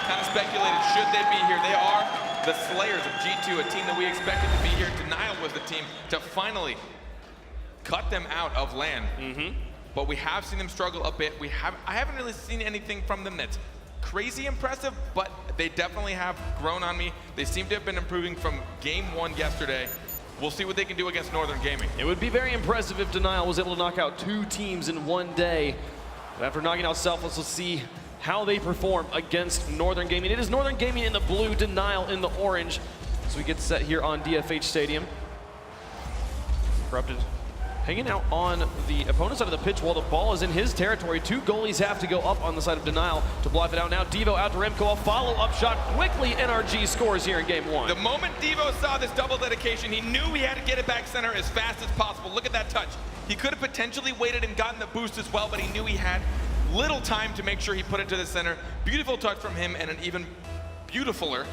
kind of speculated, should they be here? They are the slayers of G2, a team that we expected to be here. Denial was the team to finally cut them out of LAN. But we have seen them struggle a bit. I haven't really seen anything from them that's crazy impressive, but they definitely have grown on me. They seem to have been improving from game 1 yesterday. We'll see what they can do against Northern Gaming. It would be very impressive if Denial was able to knock out 2 teams in one day. But after knocking out Selfless, we'll see how they perform against Northern Gaming. It is Northern Gaming in the blue, Denial in the orange. So we get set here on DFH Stadium. Corrupted hanging out on the opponent's side of the pitch while the ball is in his territory. 2 goalies have to go up on the side of Denial to block it out. Now Devo out to Remco, a follow-up shot. Quickly NRG scores here in game 1. The moment Devo saw this double dedication, he knew he had to get it back center as fast as possible. Look at that touch. He could have potentially waited and gotten the boost as well, but he knew he had little time to make sure he put it to the center. Beautiful touch from him, and an even beautifuler,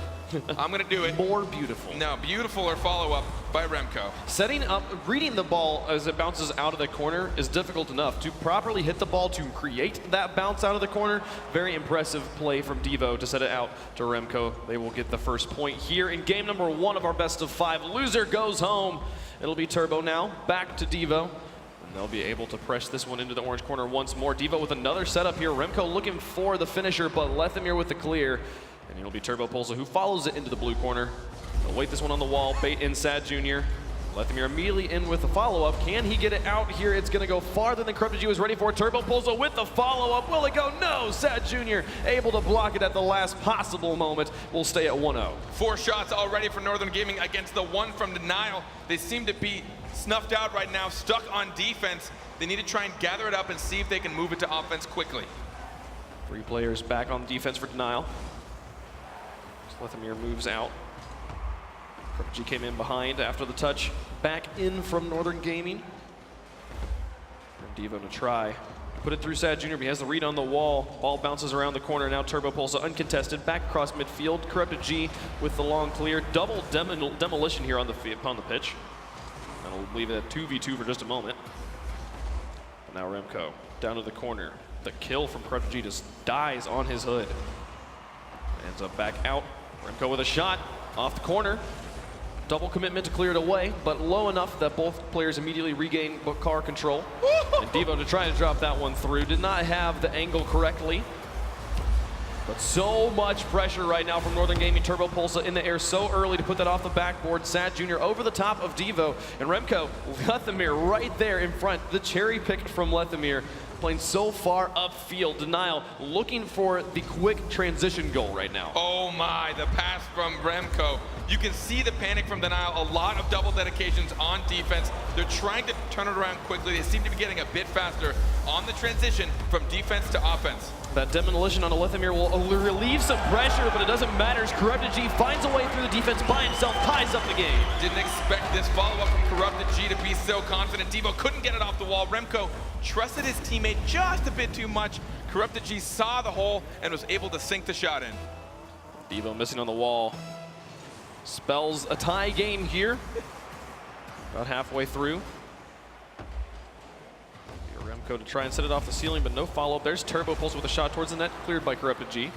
I'm gonna do it. More beautiful. No, beautifuler follow-up by Remco. Setting up, reading the ball as it bounces out of the corner is difficult enough. To properly hit the ball to create that bounce out of the corner, very impressive play from Devo to set it out to Remco. They will get the first point here in game number 1 of our best of 5. Loser goes home. It'll be Turbo now, back to Devo. And they'll be able to press this one into the orange corner once more. Devo with another setup here. Remco looking for the finisher, but Lethamir with the clear. And it'll be Turbo Pulsa who follows it into the blue corner. They'll wait this one on the wall, bait in Sad Jr. Lethamir immediately in with the follow-up. Can he get it out here? It's gonna go farther than Corrupted G was ready for. Turbo Pulsa with the follow-up. Will it go? No! Sad Jr. able to block it at the last possible moment. We'll stay at 1-0. 4 shots already for Northern Gaming against the 1 from Denial. They seem to be snuffed out right now, stuck on defense. They need to try and gather it up and see if they can move it to offense quickly. 3 players back on defense for Denial. Lethamir moves out. G came in behind after the touch. Back in from Northern Gaming. Devo to try. Put it through Sad Jr., but he has the read on the wall. Ball bounces around the corner. Now Turbo Pulsa uncontested. Back across midfield. Corrupted G with the long clear. Double demolition here on upon the pitch. That'll leave it at 2v2 for just a moment. But now Remco down to the corner. The kill from Corrupted G just dies on his hood. Ends up back out. Remco with a shot off the corner. Double commitment to clear it away, but low enough that both players immediately regain car control. And Devo to try to drop that one through. Did not have the angle correctly. But so much pressure right now from Northern Gaming. Turbo Pulsa in the air so early to put that off the backboard. Sad Jr. over the top of Devo. And Remco, Lethamir right there in front. The cherry picked from Lethamir. Playing so far upfield. Denial looking for the quick transition goal right now. Oh my, the pass from Remco. You can see the panic from Denial. A lot of double dedications on defense. They're trying to turn it around quickly. They seem to be getting a bit faster on the transition from defense to offense. That demolition on Lethamir will relieve some pressure, but it doesn't matter. Corrupted G finds a way through the defense by himself, ties up the game. Didn't expect this follow-up from Corrupted G to be so confident. Devo couldn't get it off the wall. Remco trusted his teammate just a bit too much. Corrupted G saw the hole and was able to sink the shot in. Devo missing on the wall. Spells a tie game here. About halfway through. Remco to try and set it off the ceiling, but no follow-up. There's Turbo Pulsa with a shot towards the net, cleared by Corrupted G.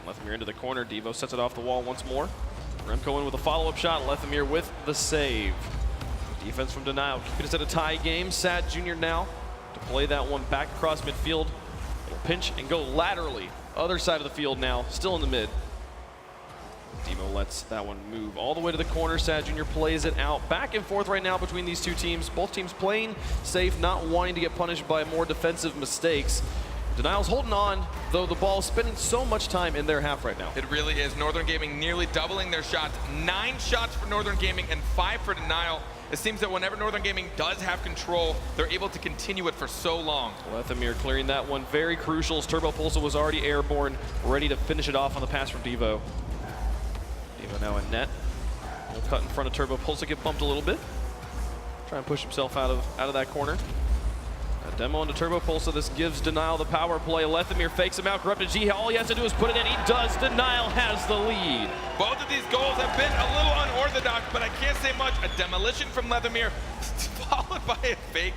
Lethamir into the corner. Devo sets it off the wall once more. Remco in with a follow-up shot. Lethamir with the save. Defense from Denial keeping us at a tie game. Sad Jr. now to play that one back across midfield. It'll pinch and go laterally. Other side of the field now, still in the mid. Devo lets that one move all the way to the corner. Sad Jr. plays it out. Back and forth right now between these two teams. Both teams playing safe, not wanting to get punished by more defensive mistakes. Denial's holding on, though the ball is spending so much time in their half right now. It really is. Northern Gaming nearly doubling their shots. 9 shots for Northern Gaming and 5 for Denial. It seems that whenever Northern Gaming does have control, they're able to continue it for so long. Lethamir clearing that one, very crucial, as Turbo Pulsa was already airborne, ready to finish it off on the pass from Devo. Devo now in net. He'll cut in front of Turbo Pulsa, get bumped a little bit. Try and push himself out of that corner. A demo into Turbo Pulsa. This gives Denial the power play. Lethamir fakes him out. Corrupted G, all he has to do is put it in. He does. Denial has the lead. Both of these goals have been a little unorthodox, but I can't say much. A demolition from Lethamir, followed by a fake.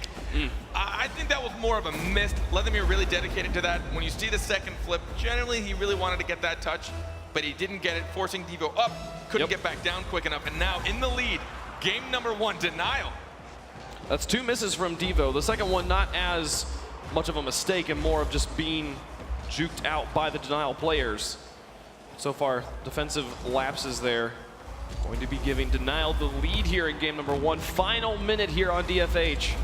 I think that was more of a miss. Lethamyr really dedicated to that. When you see the second flip, generally he really wanted to get that touch, but he didn't get it, forcing Devo up, couldn't get back down quick enough, and now in the lead, game number 1, Denial. That's 2 misses from Devo. The second one not as much of a mistake and more of just being juked out by the Denial players. So far, defensive lapses there. Going to be giving Denial the lead here in game number 1. Final minute here on DFH.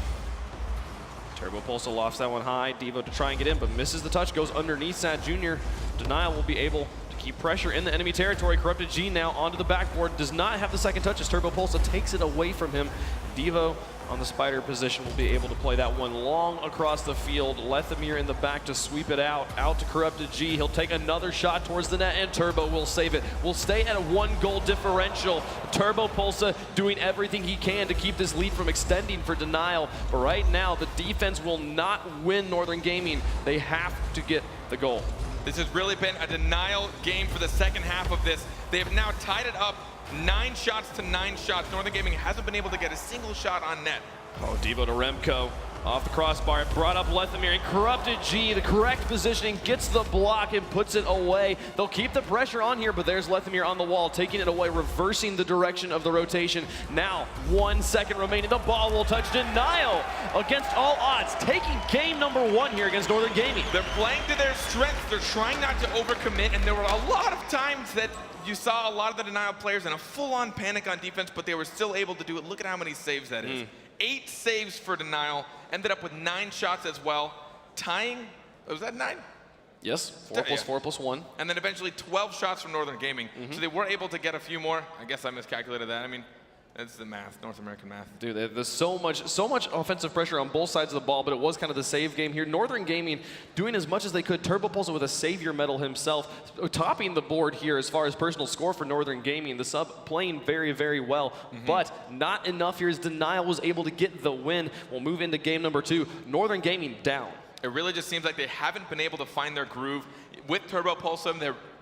Turbo Pulsa lofts that one high. Devo to try and get in, but misses the touch, goes underneath Sad Jr. Denial will be able to keep pressure in the enemy territory. Corrupted G now onto the backboard. Does not have the second touch as Turbo Pulsa takes it away from him. Devo on the spider position will be able to play that one long across the field. Lethamyr in the back to sweep it out to Corrupted G. He'll take another shot towards the net, and Turbo will save it. We'll stay at a 1-goal differential. Turbo Pulsa doing everything he can to keep this lead from extending for Denial. But right now, the defense will not win Northern Gaming. They have to get the goal. This has really been a Denial game for the second half of this. They have now tied it up 9 shots to 9 shots. Northern Gaming hasn't been able to get a single shot on net. Oh, Devo to Remco. Off the crossbar, brought up Lethamyr, and Corrupted G, the correct positioning, gets the block and puts it away. They'll keep the pressure on here, but there's Lethamyr on the wall, taking it away, reversing the direction of the rotation. Now, 1 second remaining, the ball will touch Denial against all odds, taking game number 1 here against Northern Gaming. They're playing to their strengths. They're trying not to overcommit, and there were a lot of times that you saw a lot of the Denial players in a full-on panic on defense, but they were still able to do it. Look at how many saves that is. 8 saves for Denial, ended up with 9 shots as well, tying, was that 9? Yes, 4 plus 4 plus 1. And then eventually 12 shots from Northern Gaming. So they were able to get a few more. I guess I miscalculated that. I mean, that's the math, North American math. Dude, there's so much offensive pressure on both sides of the ball, but it was kind of the save game here. Northern Gaming doing as much as they could. Turbo Pulsa with a savior medal himself, topping the board here as far as personal score for Northern Gaming. The sub playing very, very well, but not enough here as Denial was able to get the win. We'll move into game number 2. Northern Gaming down. It really just seems like they haven't been able to find their groove. With Turbo Pulsa,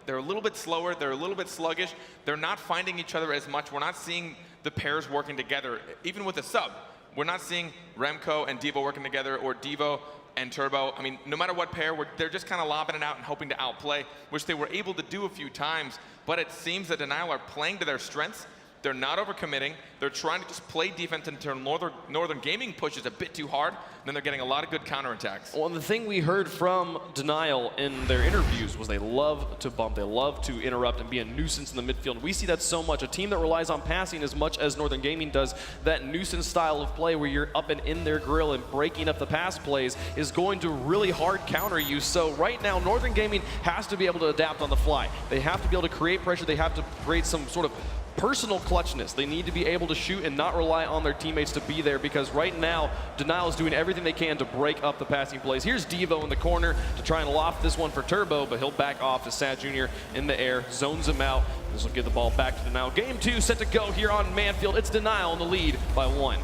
they're a little bit slower, they're a little bit sluggish. They're not finding each other as much. We're not seeing the pairs working together, even with a sub. We're not seeing Remco and Devo working together, or Devo and Turbo. I mean, no matter what pair, they're just kind of lobbing it out and hoping to outplay, which they were able to do a few times, but it seems that Denial are playing to their strengths. They're not overcommitting. They're trying to just play defense until Northern Gaming pushes a bit too hard. Then they're getting a lot of good counterattacks. Well, and the thing we heard from Denial in their interviews was they love to bump. They love to interrupt and be a nuisance in the midfield. We see that so much. A team that relies on passing as much as Northern Gaming does, that nuisance style of play where you're up and in their grill and breaking up the pass plays is going to really hard counter you. So right now, Northern Gaming has to be able to adapt on the fly. They have to be able to create pressure. They have to create some sort of personal clutchness. They need to be able to shoot and not rely on their teammates to be there, because right now, Denial is doing everything they can to break up the passing plays. Here's Devo in the corner to try and loft this one for Turbo, but he'll back off to Sad Jr. in the air, zones him out. This will give the ball back to Denial. Game 2 set to go here on Manfield. It's Denial in the lead by 1.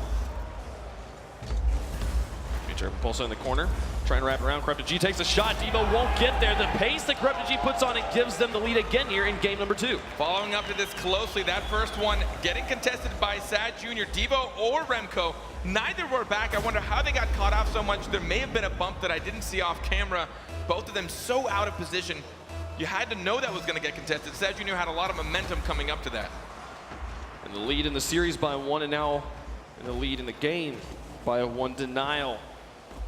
Turbo Pulsa in the corner, trying to wrap around. Corrupted G takes a shot. Devo won't get there. The pace that Corrupted G puts on it gives them the lead again here in game number 2. Following up to this closely, that first one getting contested by Sad Jr., Devo or Remco. Neither were back. I wonder how they got caught off so much. There may have been a bump that I didn't see off camera. Both of them so out of position. You had to know that was going to get contested. Sad Jr. had a lot of momentum coming up to that. And the lead in the series by 1, and now in the lead in the game by 1. Denial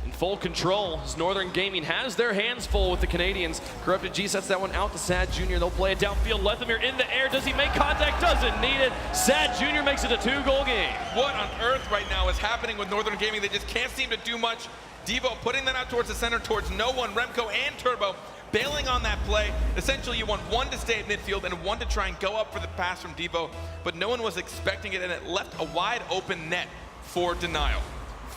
in full control as Northern Gaming has their hands full with the Canadians. Corrupted G sets that one out to Sad Jr. They'll play it downfield. Lethamyr in the air. Does he make contact? Doesn't need it. Sad Jr. makes it a 2-goal game. What on earth right now is happening with Northern Gaming? They just can't seem to do much. Devo putting that out towards the center, towards no one. Remco and Turbo bailing on that play. Essentially, you want one to stay at midfield and one to try and go up for the pass from Devo, but no one was expecting it, and it left a wide open net for Denial.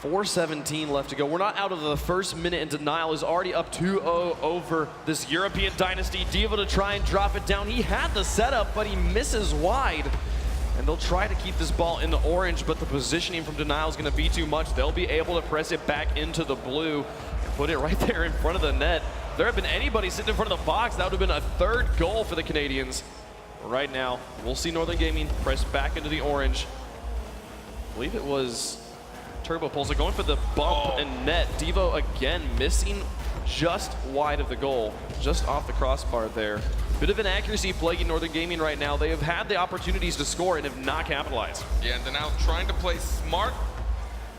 4:17 left to go. We're not out of the first minute, and Denial is already up 2-0 over this European dynasty. Devo to try and drop it down. He had the setup, but he misses wide. And they'll try to keep this ball in the orange, but the positioning from Denial is going to be too much. They'll be able to press it back into the blue and put it right there in front of the net. If there had been anybody sitting in front of the box, that would have been a 3rd goal for the Canadians. Right now, we'll see Northern Gaming press back into the orange. I believe it was Turbo Pulse going for the bump and net. Devo again missing just wide of the goal, just off the crossbar there. Bit of an accuracy plaguing Northern Gaming right now. They have had the opportunities to score and have not capitalized. Yeah, and they're now trying to play smart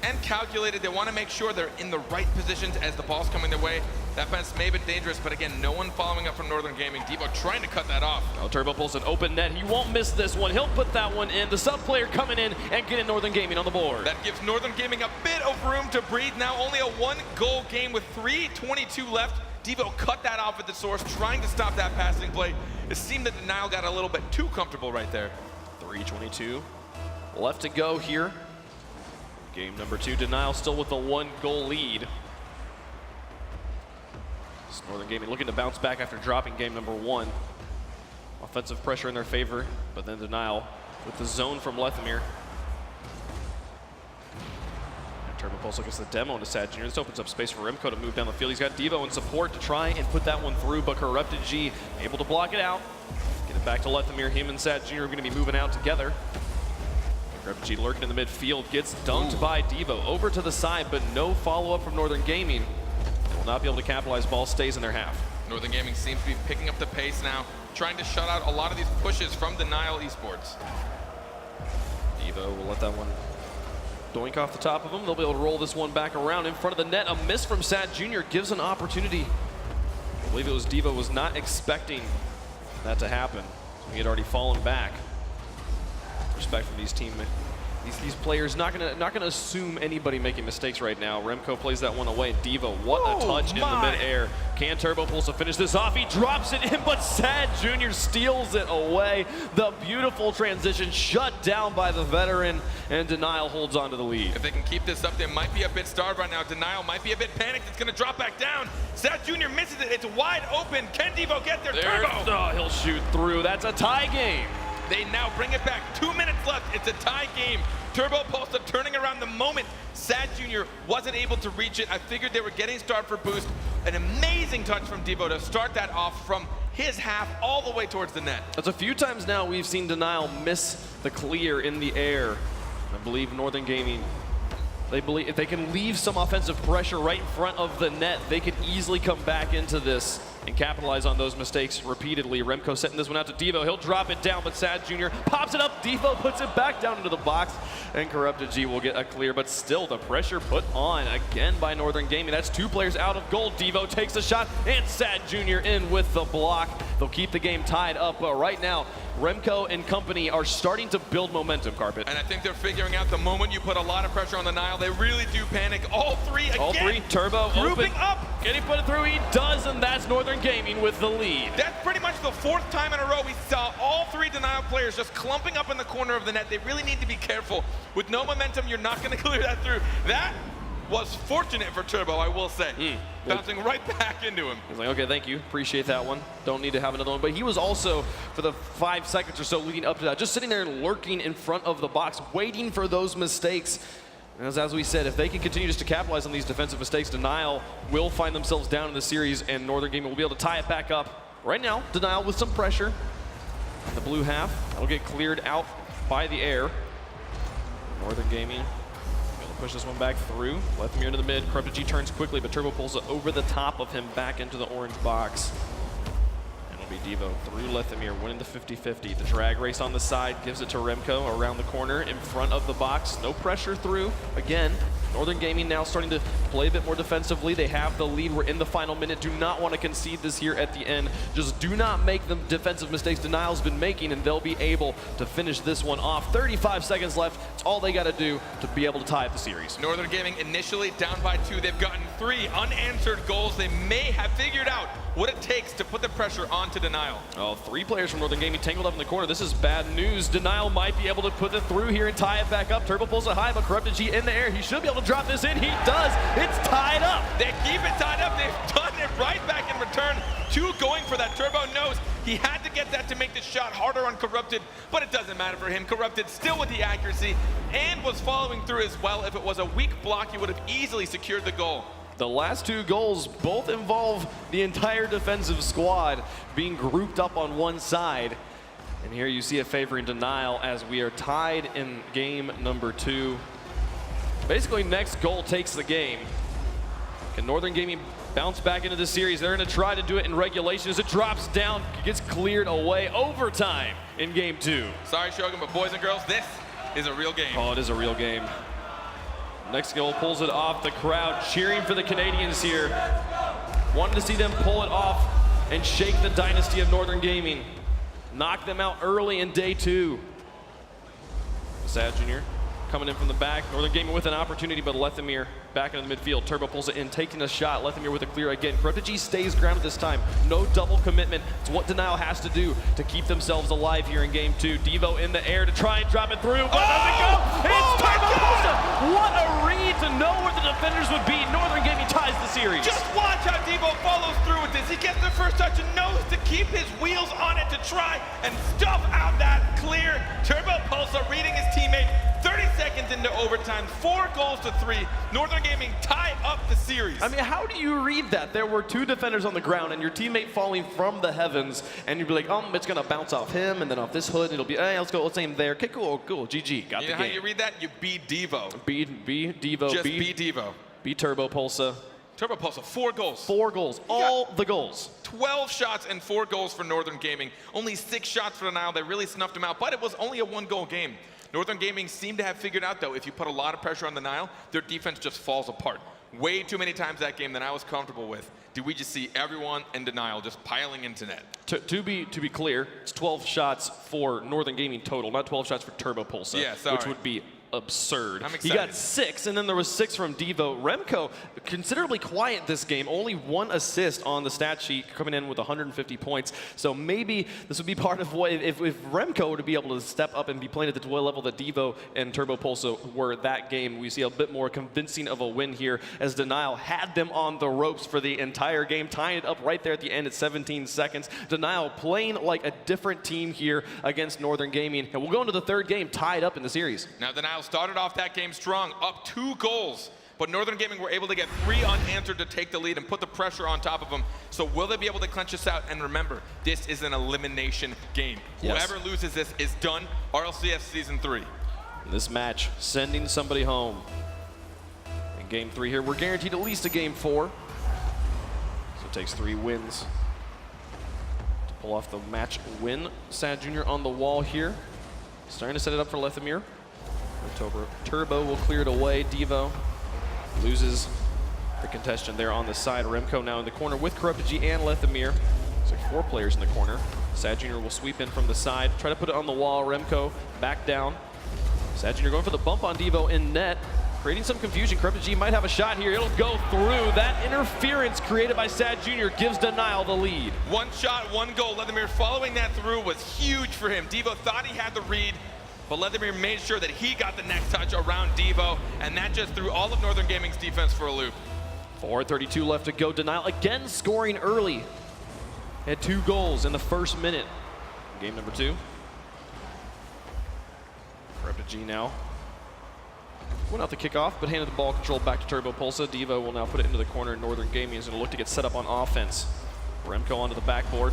and calculated. They want to make sure they're in the right positions as the ball's coming their way. That pass may have been dangerous, but again, no one following up from Northern Gaming. Devo trying to cut that off. Oh, Turbo Pulse an open net. He won't miss this one. He'll put that one in. The sub player coming in and getting Northern Gaming on the board. That gives Northern Gaming a bit of room to breathe. Now only a 1-goal game with 3:22 left. Devo cut that off at the source, trying to stop that passing play. It seemed that Denial got a little bit too comfortable right there. 3:22 left to go here. Game number 2, Denial still with a 1-goal lead. It's Northern Gaming looking to bounce back after dropping game number 1. Offensive pressure in their favor, but then Denial with the zone from Lethemir. Turbo Pulse looks at the demo into Sad Jr. This opens up space for Remco to move down the field. He's got Devo in support to try and put that one through, but Corrupted G able to block it out. Get it back to Lethemir. Him and Sad Jr. are going to be moving out together. Corrupted G lurking in the midfield, gets dunked by Devo. Over to the side, but no follow-up from Northern Gaming. They will not be able to capitalize. Ball stays in their half. Northern Gaming seems to be picking up the pace now, trying to shut out a lot of these pushes from Denial eSports. Devo will let that one doink off the top of him. They'll be able to roll this one back around in front of the net. A miss from Sad Jr. gives an opportunity. I believe it was Devo was not expecting that to happen. So he had already fallen back. Respect for these teammates. These players not gonna assume anybody making mistakes right now. Remco plays that one away. Devo, what a touch in the mid-air. Can Turbo Pulse to finish this off? He drops it in, but Sad Jr. steals it away. The beautiful transition shut down by the veteran, and Denial holds on to the lead. If they can keep this up, they might be a bit starved right now. Denial might be a bit panicked. It's gonna drop back down. Sad Jr. misses it. It's wide open. Can Devo get there? Turbo! Oh, he'll shoot through. That's a tie game. They now bring it back. 2 minutes left. It's a tie game. Turbo Pulse turning around the moment Sad Jr. wasn't able to reach it. I figured they were getting started for boost. An amazing touch from Devo to start that off from his half all the way towards the net. That's a few times now we've seen Denial miss the clear in the air. I believe Northern Gaming, they believe if they can leave some offensive pressure right in front of the net, they could easily come back into this and capitalize on those mistakes repeatedly. Remco setting this one out to Devo. He'll drop it down, but Sad Jr. pops it up. Devo puts it back down into the box, and Corrupted G will get a clear, but still the pressure put on again by Northern Gaming. That's 2 players out of goal. Devo takes a shot, and Sad Jr. in with the block. They'll keep the game tied up, but right now, Remco and company are starting to build momentum, Carpet. And I think they're figuring out the moment you put a lot of pressure on the Nile, they really do panic. All 3 again. All 3, Turbo grouping open. up. Can he put it through? He does, and that's Northern Gaming with the lead. That's pretty much the 4th time in a row we saw all 3 Denial players just clumping up in the corner of the net. They really need to be careful. With no momentum, you're not going to clear that through. That was fortunate for Turbo, I will say. Bouncing right back into him. He's like, okay, thank you. Appreciate that one. Don't need to have another one. But he was also, for the 5 seconds or so leading up to that, just sitting there and lurking in front of the box, waiting for those mistakes. And as we said, if they can continue just to capitalize on these defensive mistakes, Denial will find themselves down in the series, and Northern Gaming will be able to tie it back up. Right now, Denial with some pressure in the blue half. That'll get cleared out by the air. Northern Gaming able to push this one back through. Lethemir into the mid. Corrupted G turns quickly, but Turbo pulls it over the top of him back into the orange box. Devo through Lethemir, winning the 50-50. The drag race on the side gives it to Remco around the corner in front of the box. No pressure through. Again, Northern Gaming now starting to play a bit more defensively. They have the lead. We're in the final minute. Do not want to concede this here at the end. Just do not make the defensive mistakes Denial's been making, and they'll be able to finish this one off. 35 seconds left. It's all they got to do to be able to tie up the series. Northern Gaming initially down by 2. They've gotten 3 unanswered goals. They may have figured out what it takes to put the pressure onto Denial. Oh, 3 players from Northern Gaming tangled up in the corner. This is bad news. Denial might be able to put it through here and tie it back up. Turbo pulls it high, but Corrupted G in the air. He should be able to drop this in. He does. It's tied up. They keep it tied up. They've done it right back in return. 2 going for that. Turbo knows he had to get that to make the shot harder on Corrupted, but it doesn't matter for him. Corrupted still with the accuracy and was following through as well. If it was a weak block, he would have easily secured the goal. The last 2 goals both involve the entire defensive squad being grouped up on one side. And here you see it favoring Denial as we are tied in game number 2. Basically, next goal takes the game. Can Northern Gaming bounce back into the series? They're going to try to do it in regulation as it drops down, gets cleared away. Overtime in game 2. Sorry, Shogun, but boys and girls, this is a real game. Oh, it is a real game. Next goal pulls it off. The crowd cheering for the Canadians here. Wanted to see them pull it off and shake the dynasty of Northern Gaming. Knock them out early in day 2. Sad Jr. coming in from the back. Northern Gaming with an opportunity, but Lethamyr back into the midfield. Turbo pulls it in, taking a shot. Lethamyr with a clear again. Corrupted G stays grounded this time. No double commitment. It's what Denial has to do to keep themselves alive here in game 2. Devo in the air to try and drop it through. But does it go? It's Turbo Pulsa! What a read to know where the defenders would be. Northern Gaming ties the series. Just watch how Devo follows through with this. He gets the first touch and knows to keep his wheels on it to try and stuff out that clear. Turbo Pulsa reading his teammate. 30 seconds into overtime, 4 goals to 3. Northern Gaming tie up the series. I mean, how do you read that? There were 2 defenders on the ground and your teammate falling from the heavens, and you'd be like, it's gonna bounce off him and then off this hood, and it'll be, hey, let's aim there. Okay, cool, GG, got the game. You know how you read that? You beat Devo. Be Devo. Just beat Devo. Be Turbo Pulsa. Turbo Pulsa, 4 goals. 4 goals, all the goals. 12 shots and 4 goals for Northern Gaming. Only 6 shots for Denial. They really snuffed him out, but it was only a 1-goal game. Northern Gaming seemed to have figured out, though, if you put a lot of pressure on Denial, their defense just falls apart. Way too many times that game than I was comfortable with. Did we just see everyone in Denial just piling into net? To be clear, it's 12 shots for Northern Gaming total, not 12 shots for Turbo Pulsa, yeah, sorry. which would be absurd. I'm He excited. got 6, and then there was 6 from Devo. Remco, considerably quiet this game, only 1 assist on the stat sheet, coming in with 150 points. So maybe this would be part of what, if Remco were to be able to step up and be playing at the level that Devo and Turbo Pulsa were that game, we see a bit more convincing of a win here, as Denial had them on the ropes for the entire game, tying it up right there at the end at 17 seconds. Denial playing like a different team here against Northern Gaming, and we'll go into the 3rd game tied up in the series. Now Denial started off that game strong, up 2 goals, but Northern Gaming were able to get 3 unanswered to take the lead and put the pressure on top of them. So will they be able to clinch this out? And remember, this is an elimination game. Yes. Whoever loses this is done. RLCS Season 3. This match, sending somebody home. In game 3 here, we're guaranteed at least a game 4. So it takes 3 wins to pull off the match win. Sad Jr. on the wall here. Starting to set it up for Lethamyr. Turbo will clear it away. Devo loses the contestant there on the side. Remco now in the corner with Corrupted G and Lethamyr. It's like 4 players in the corner. Sad Jr. will sweep in from the side, try to put it on the wall. Remco back down. Sad Jr. going for the bump on Devo in net, creating some confusion. Corrupted G might have a shot here. It'll go through. That interference created by Sad Jr. gives Denial the lead. 1 shot, 1 goal. Lethamyr following that through was huge for him. Devo thought he had the read, but Lethamyr made sure that he got the next touch around Devo, and that just threw all of Northern Gaming's defense for a loop. 4:32 left to go. Denial again scoring early. Had 2 goals in the first minute. Game number 2. Corrupted G now. Went out the kickoff, but handed the ball control back to Turbo Pulsa. Devo will now put it into the corner. Northern Gaming is going to look to get set up on offense. Remco onto the backboard.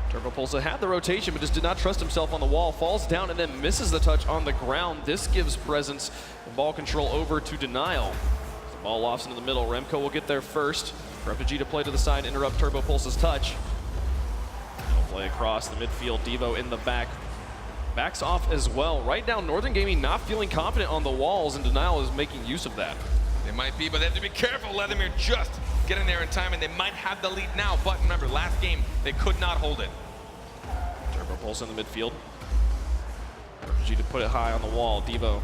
Turbo Pulsa had the rotation, but just did not trust himself on the wall. Falls down and then misses the touch on the ground. This gives presence and ball control over to Denial. The ball lofts into the middle. Remco will get there first. Corrupted G to play to the side, interrupt Turbo Pulsa's touch. He'll play across the midfield. Devo in the back. Backs off as well. Right now, Northern Gaming not feeling confident on the walls, and Denial is making use of that. They might be, but they have to be careful. Lethamyr just getting there in time, and they might have the lead now. But remember, last game, they could not hold it. Turbo Pulsa in the midfield. G to put it high on the wall. Devo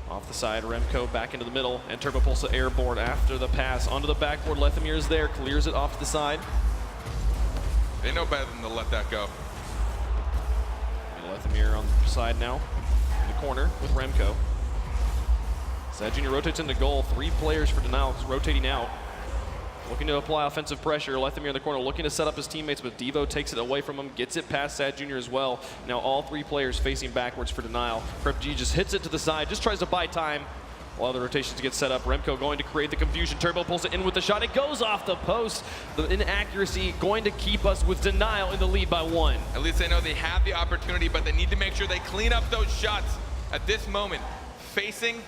off the side. Remco back into the middle, and Turbo Pulsa airborne after the pass. Onto the backboard. Lethamyr is there, clears it off to the side. They know better than to let that go. Lethamyr on the side now, in the corner with Remco. Sad Jr. rotates into goal. 3 players for Denial rotating out. Looking to apply offensive pressure. Lethamyr in the corner looking to set up his teammates, but Devo takes it away from him, gets it past Sad Jr. as well. Now all 3 players facing backwards for Denial. Corrupted G just hits it to the side, just tries to buy time while the rotations get set up. Remco going to create the confusion. Turbo pulls it in with the shot. It goes off the post. The inaccuracy going to keep us with Denial in the lead by 1. At least they know they have the opportunity, but they need to make sure they clean up those shots at this moment. Facing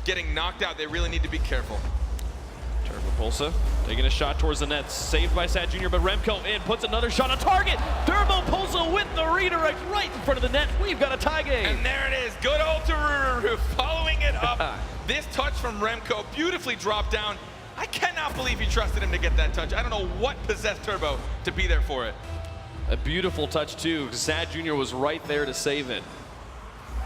getting knocked out, they really need to be careful. Turbopolsa taking a shot towards the net, saved by Sad Jr., but Remco in, puts another shot on target. Turbopolsa with the redirect right in front of the net. We've got a tie game. And there it is, good old Tururu following it up. This touch from Remco, beautifully dropped down. I cannot believe he trusted him to get that touch. I don't know what possessed Turbo to be there for it. A beautiful touch too. Sad Jr. was right there to save it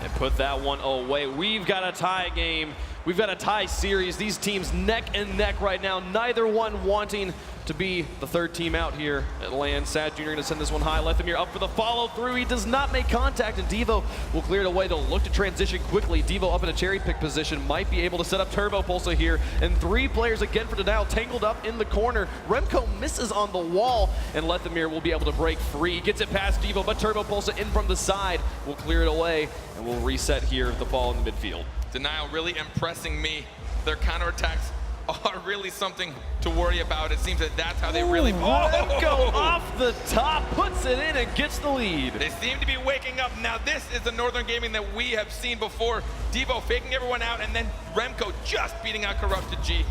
and put that one away. We've got a tie game. We've got a tie series. These teams neck and neck right now. Neither one wanting to be the third team out here at LAN. Sad Jr. gonna send this one high. Lethamyr up for the follow through. He does not make contact, and Devo will clear it away. They'll look to transition quickly. Devo up in a cherry pick position, might be able to set up Turbopolsa here. And 3 players again for Denial, tangled up in the corner. Remco misses on the wall, and Lethamyr will be able to break free. Gets it past Devo, but Turbopolsa in from the side will clear it away, and we'll reset here the ball in the midfield. Denial really impressing me. Their counterattacks are really something to worry about. It seems that that's how they really... Remco off the top, puts it in and gets the lead. They seem to be waking up. Now this is the Northern Gaming that we have seen before. Devo faking everyone out, and then Remco just beating out Corrupted G.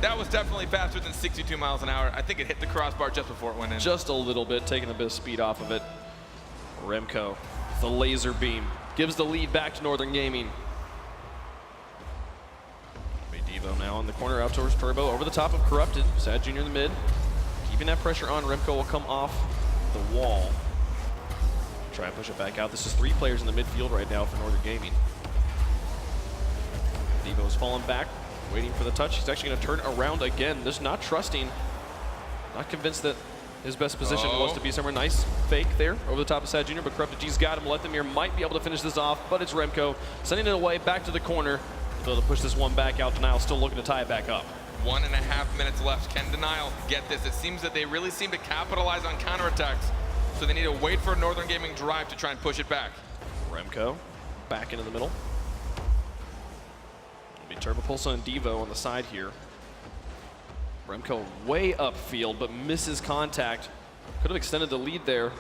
That was definitely faster than 62 miles an hour. I think it hit the crossbar just before it went in. Just a little bit, taking a bit of speed off of it. Remco, the laser beam, gives the lead back to Northern Gaming. Devo now in the corner out towards Turbo, over the top of Corrupted. Sad Jr. in the mid. Keeping that pressure on, Remco will come off the wall. Try and push it back out. This is 3 players in the midfield right now for Northern Gaming. Devo is falling back, waiting for the touch. He's actually gonna turn around again. Just not trusting, not convinced that his best position was to be somewhere. Nice fake there over the top of Sad Jr., but Corrupted G's got him. Lethamyr might be able to finish this off, but it's Remco sending it away back to the corner. So to push this one back out, Denial still looking to tie it back up. 1.5 minutes left. Can Denial get this? It seems that they really seem to capitalize on counterattacks, so they need to wait for a Northern Gaming drive to try and push it back. Remco back into the middle. It'll be Turbopolsa and Devo on the side here. Remco way upfield, but misses contact. Could have extended the lead there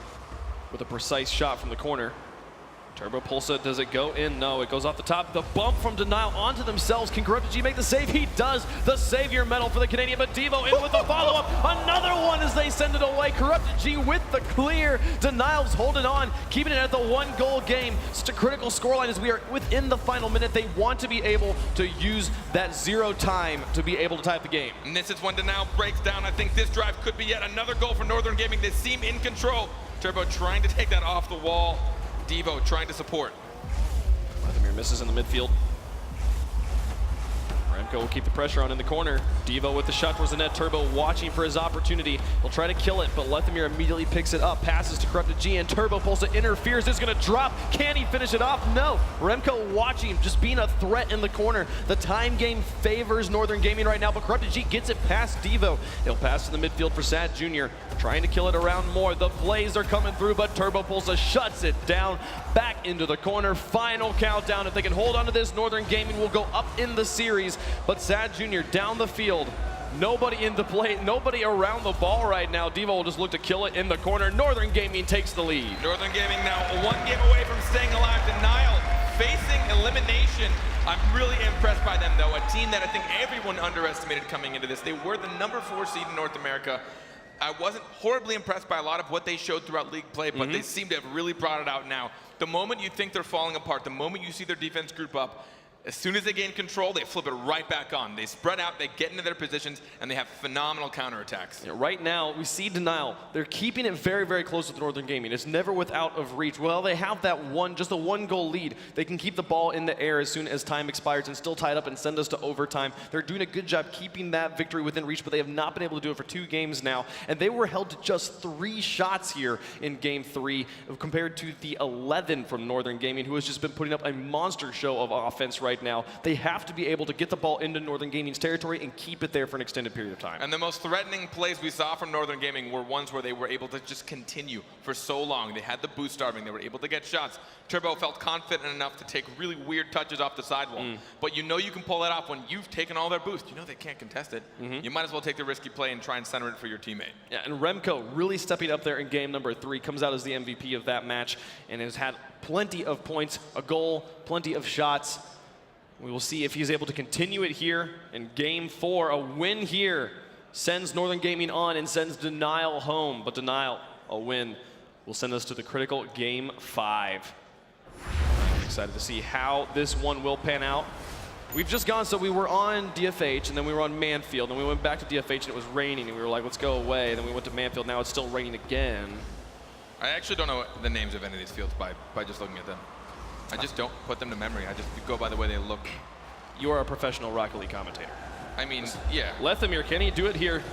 with a precise shot from the corner. Turbopolsa, does it go in? No, it goes off the top. The bump from Denial onto themselves. Can Corrupted G make the save? He does. The savior medal for the Canadian, but Devo in with the follow-up. Another one as they send it away. Corrupted G with the clear. Denial's holding on, keeping it at the 1-goal game. Such a critical scoreline as we are within the final minute. They want to be able to use that 0 time to be able to tie up the game. And this is when Denial breaks down. I think this drive could be yet another goal for Northern Gaming. They seem in control. Turbo trying to take that off the wall. Devo trying to support. Lethamyr misses in the midfield. Remco will keep the pressure on in the corner. Devo with the shot towards the net. Turbo watching for his opportunity. He'll try to kill it, but Lethamyr immediately picks it up. Passes to Corrupted G, and Turbopolsa interferes. It's going to drop. Can he finish it off? No. Remco watching, just being a threat in the corner. The time game favors Northern Gaming right now, but Corrupted G gets it past Devo. He'll pass to the midfield for Sad Jr., trying to kill it around more. The plays are coming through, but Turbopolsa shuts it down. Back into the corner. Final countdown. If they can hold on to this, Northern Gaming will go up in the series. But Sad Jr. down the field. Nobody in the play, nobody around the ball right now. Devo will just look to kill it in the corner. Northern Gaming takes the lead. Northern Gaming now 1 game away from staying alive. Denial facing elimination. I'm really impressed by them, though. A team that I think everyone underestimated coming into this. They were the #4 seed in North America. I wasn't horribly impressed by a lot of what they showed throughout league play, but they seem to have really brought it out now. The moment you think they're falling apart, the moment you see their defense group up, as soon as they gain control, they flip it right back on. They spread out, they get into their positions, and they have phenomenal counterattacks. Yeah, right now, we see Denial. They're keeping it very, very close with Northern Gaming. It's never without of reach. Well, they have that just a 1-goal lead. They can keep the ball in the air as soon as time expires and still tie it up and send us to overtime. They're doing a good job keeping that victory within reach, but they have not been able to do it for 2 games now. And they were held to just 3 shots here in Game 3 compared to the 11 from Northern Gaming, who has just been putting up a monster show of offense right now. They have to be able to get the ball into Northern Gaming's territory and keep it there for an extended period of time. And the most threatening plays we saw from Northern Gaming were ones where they were able to just continue for so long. They had the boost starving. They were able to get shots. Turbo felt confident enough to take really weird touches off the sidewall. But you know you can pull that off when you've taken all their boost. You know they can't contest it. You might as well take the risky play and try and center it for your teammate. Yeah, and Remco really stepping up there in game number 3, comes out as the MVP of that match and has had plenty of points, a goal, plenty of shots. We will see if he's able to continue it here in Game 4. A win here sends Northern Gaming on and sends Denial home. But Denial, a win, will send us to the critical Game 5. I'm excited to see how this one will pan out. We've just gone, so we were on DFH, and then we were on Manfield, and we went back to DFH, and it was raining, and we were like, let's go away. And then we went to Manfield, now it's still raining again. I actually don't know the names of any of these fields by just looking at them. I just don't put them to memory. I just go by the way they look. You are a professional Rocket League commentator. I mean, yeah. Lethamir, can he do it here?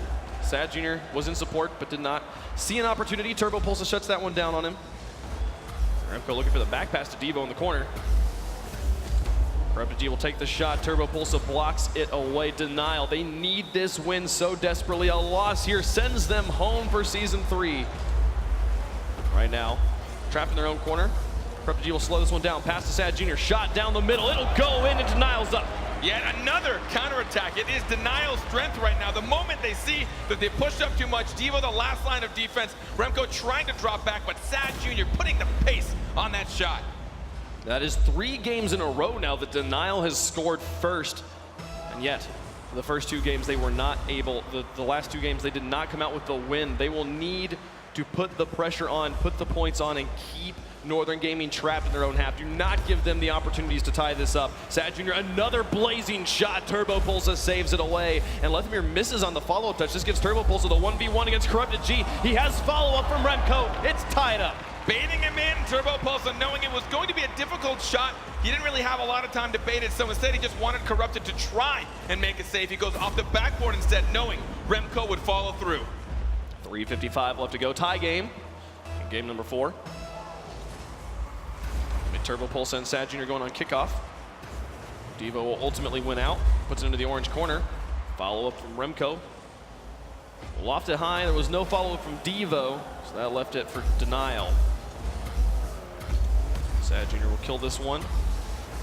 Sad Jr. was in support, but did not see an opportunity. Turbo Pulsa shuts that one down on him. Remco looking for the back pass to Devo in the corner. Corrupted G will take the shot. Turbo Pulsa blocks it away. Denial. They need this win so desperately. A loss here sends them home for Season 3. Right now, trapped in their own corner. Corrupted G will slow this one down. Pass to Sad Jr. Shot down the middle. It'll go in, and Denial's up. Yet another counterattack. It is Denial's strength right now. The moment they see that they pushed up too much, Devo the last line of defense. Remco trying to drop back, but Sad Jr. putting the pace on that shot. That is 3 games in a row now that Denial has scored first. And yet, for the first 2 games, they were not able, the last 2 games, they did not come out with the win. They will need to put the pressure on, put the points on, and keep Northern Gaming trapped in their own half. Do not give them the opportunities to tie this up. Sad Jr., another blazing shot. Turbo Pulsa saves it away, and Lethamir misses on the follow-up touch. This gives Turbo Pulsa the 1v1 against Corrupted G. He has follow-up from Remco. It's tied up. Baiting him in, Turbo Pulsa, knowing it was going to be a difficult shot. He didn't really have a lot of time to bait it, so instead he just wanted Corrupted to try and make it safe. He goes off the backboard instead, knowing Remco would follow through. 3:55 left to go. Tie game in game number 4. Turbo Pulsa and Sad Jr. going on kickoff. Devo will ultimately win out. Puts it into the orange corner. Follow-up from Remco. Lofted high. There was no follow-up from Devo, so that left it for Denial. Sad Jr. will kill this one.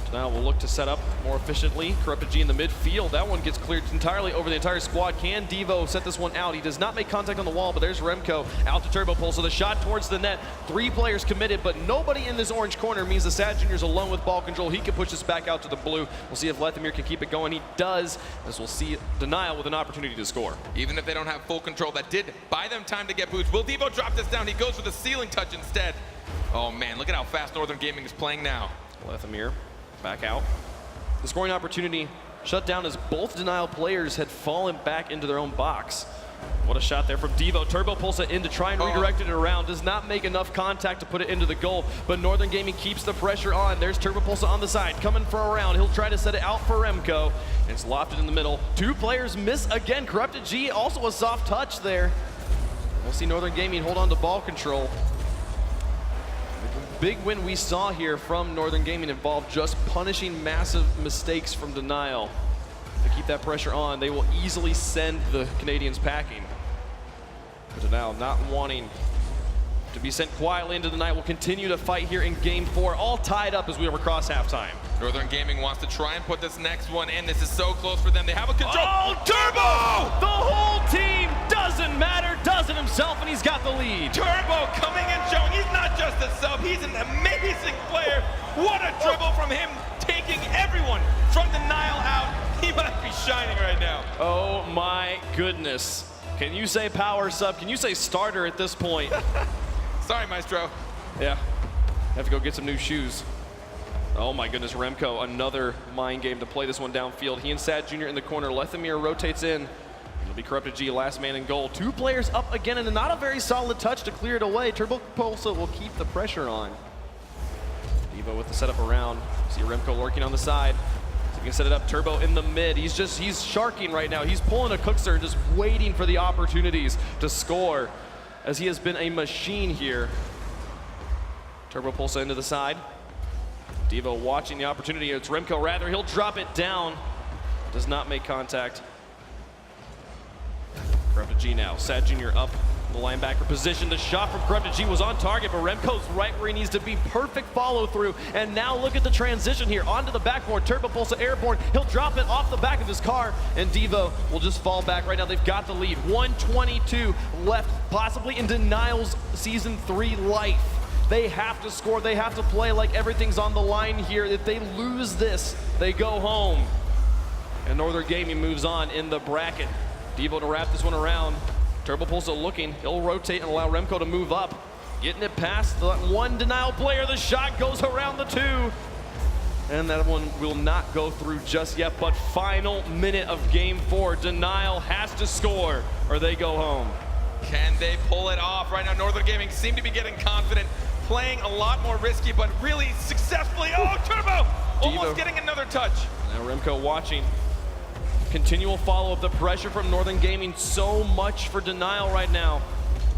Denial will look to set up more efficiently. Corrupted G in the midfield. That one gets cleared entirely over the entire squad. Can Devo set this one out? He does not make contact on the wall, but there's Remco out to Turbo Pulsa. So the shot towards the net. 3 players committed, but nobody in this orange corner means the Sad Jr.'s alone with ball control. He can push this back out to the blue. We'll see if Lethamir can keep it going. He does, as we'll see Denial with an opportunity to score. Even if they don't have full control, that did buy them time to get boost. Will Devo drop this down? He goes for the ceiling touch instead. Oh man, look at how fast Northern Gaming is playing now. Lethamir back out. The scoring opportunity shut down as both Denial players had fallen back into their own box. What a shot there from Devo. Turbo Pulsa in to try and redirect it around. Does not make enough contact to put it into the goal, but Northern Gaming keeps the pressure on. There's Turbo Pulsa on the side, coming for a round. He'll try to set it out for Remco. And it's lofted in the middle. 2 players miss again. Corrupted G, also a soft touch there. We'll see Northern Gaming hold on to ball control. Big win we saw here from Northern Gaming involved just punishing massive mistakes from Denial. To keep that pressure on, they will easily send the Canadians packing. But Denial not wanting to be sent quietly into the night will continue to fight here in game 4, all tied up as we are across halftime. Northern Gaming wants to try and put this next one in. This is so close for them. They have a control. Oh, Turbo! The whole team doesn't matter, does it himself, and he's got the lead. Turbo coming and showing he's not just a sub, he's an amazing player. What a dribble from him, taking everyone from Denial out. He must be shining right now. Oh my goodness. Can you say power sub? Can you say starter at this point? Sorry, Maestro. Yeah, have to go get some new shoes. Oh my goodness, Remco, another mind game to play this one downfield. He and Sad Jr. in the corner. Lethamir rotates in. It'll be Corrupted G, last man in goal. 2 players up again, and not a very solid touch to clear it away. Turbo Pulsa will keep the pressure on. Devo with the setup around. See Remco lurking on the side. So he can set it up. Turbo in the mid. He's sharking right now. He's pulling a cookster, just waiting for the opportunities to score, as he has been a machine here. Turbo Pulsa into the side. Devo watching the opportunity. It's Remco rather. He'll drop it down. Does not make contact. Corrupted G now. Sad Jr. up in the linebacker position. The shot from Corrupted G was on target, but Remco's right where he needs to be. Perfect follow through. And now look at the transition here. Onto the backboard. Turbo Pulsa airborne. He'll drop it off the back of his car, and Devo will just fall back. Right now they've got the lead. 1:22 left, possibly in Denial's Season 3 life. They have to score. They have to play like everything's on the line here. If they lose this, they go home. And Northern Gaming moves on in the bracket. Devo to wrap this one around. TurboPulse looking, he'll rotate and allow Remco to move up. Getting it past the one Denial player, the shot goes around the two. And that one will not go through just yet, but final minute of game 4. Denial has to score or they go home. Can they pull it off? Right now, Northern Gaming seem to be getting confident, playing a lot more risky, but really successfully. Oh, Turbo! Almost getting another touch. Now Remco watching. Continual follow-up, the pressure from Northern Gaming, so much for Denial right now.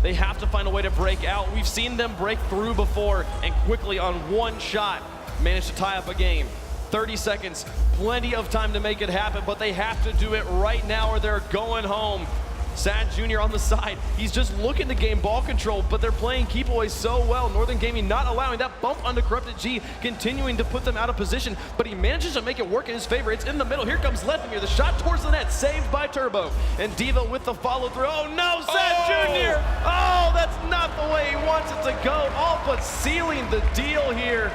They have to find a way to break out. We've seen them break through before and quickly on one shot manage to tie up a game. 30 seconds, plenty of time to make it happen, but they have to do it right now or they're going home. Sad Jr. on the side, he's just looking to gain ball control, but they're playing keep away so well. Northern Gaming not allowing that bump onto Corrupted G, continuing to put them out of position, but he manages to make it work in his favor. It's in the middle. Here comes Lethemir, the shot towards the net, saved by Turbo. And Devo with the follow through. Oh no, Sad Jr. Oh, that's not the way he wants it to go. All but sealing the deal here.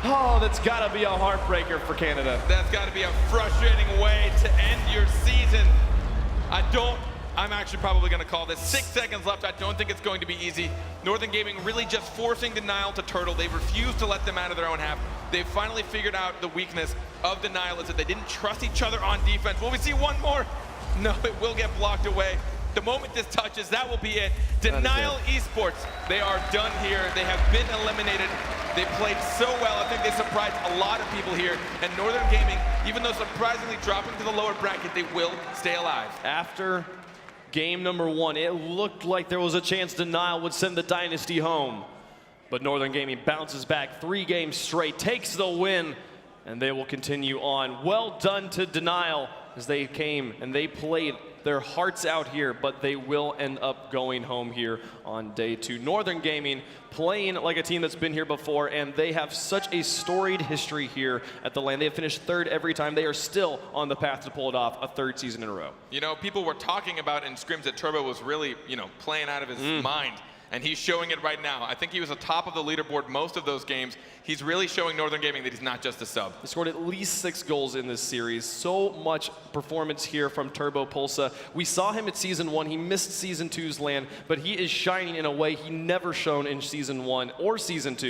Oh, that's gotta be a heartbreaker for Canada. That's gotta be a frustrating way to end your season. I'm actually probably going to call this. 6 seconds left. I don't think it's going to be easy. Northern Gaming really just forcing Denial to turtle. They've refused to let them out of their own half. They've finally figured out the weakness of Denial is that they didn't trust each other on defense. Will we see one more? No, it will get blocked away. The moment this touches, that will be it. Denial eSports, they are done here. They have been eliminated. They played so well. I think they surprised a lot of people here. And Northern Gaming, even though surprisingly dropping to the lower bracket, they will stay alive. After game number 1, it looked like there was a chance Denial would send the Dynasty home. But Northern Gaming bounces back 3 games straight, takes the win, and they will continue on. Well done to Denial as they came and they played their hearts out here, but they will end up going home here on day 2. Northern Gaming playing like a team that's been here before, and they have such a storied history here at the LAN. They have finished 3rd every time. They are still on the path to pull it off a 3rd season in a row. You know, people were talking about in scrims that Turbo was really, playing out of his mind. And he's showing it right now. I think he was atop of the leaderboard most of those games. He's really showing Northern Gaming that he's not just a sub. He scored at least 6 goals in this series. So much performance here from TurboPulse. We saw him at Season 1. He missed Season 2's LAN, but he is shining in a way he never shown in Season 1 or Season 2.